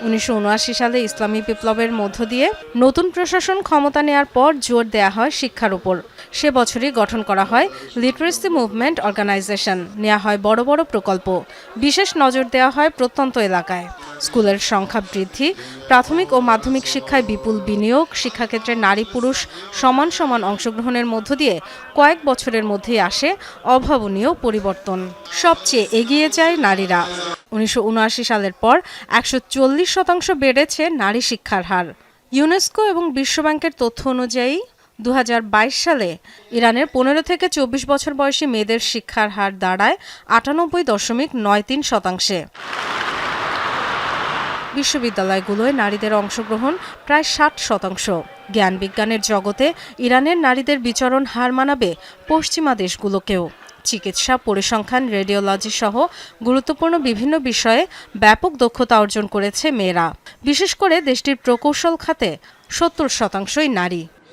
1979 সালে ইসলামী বিপ্লবের মধ্য দিয়ে নতুন প্রশাসন ক্ষমতা নেয়ার পর জোর দেয়া হয় শিক্ষার উপর। সে বছরই গঠন করা হয় লিটারেসি মুভমেন্ট অর্গানাইজেশন, নেওয়া হয় বড় বড় প্রকল্প, বিশেষ নজর দেওয়া হয় প্রত্যন্ত এলাকায়। স্কুলের সংখ্যা বৃদ্ধি, প্রাথমিক ও মাধ্যমিক শিক্ষায় বিপুল বিনিয়োগ, শিক্ষাক্ষেত্রে নারী পুরুষ সমান সমান অংশগ্রহণের মধ্য দিয়ে কয়েক বছরের মধ্যেই আসে অভাবনীয় পরিবর্তন। সবচেয়ে এগিয়ে যায় নারীরা। 1979 সালের পর 140% বেড়েছে নারী শিক্ষার হার। ইউনেস্কো এবং বিশ্বব্যাংকের তথ্য অনুযায়ী 2022 সালে ইরানের 15 থেকে 24 বছর বয়সী মেয়েদের শিক্ষার হার দাঁড়ায় 98.93%। বিশ্ববিদ্যালয়গুলোয় নারীদের অংশগ্রহণ প্রায় 60%। জ্ঞান বিজ্ঞানের জগতে ইরানের নারীদের বিচরণ হার মানাবে পশ্চিমা দেশগুলোকেও। চিকিৎসা, পরিসংখ্যান, রেডিওলজি সহ গুরুত্বপূর্ণ বিভিন্ন বিষয়ে ব্যাপক দক্ষতা অর্জন করেছে মেয়েরা। বিশেষ করে দেশটির প্রকৌশল খাতে 70%ই নারী।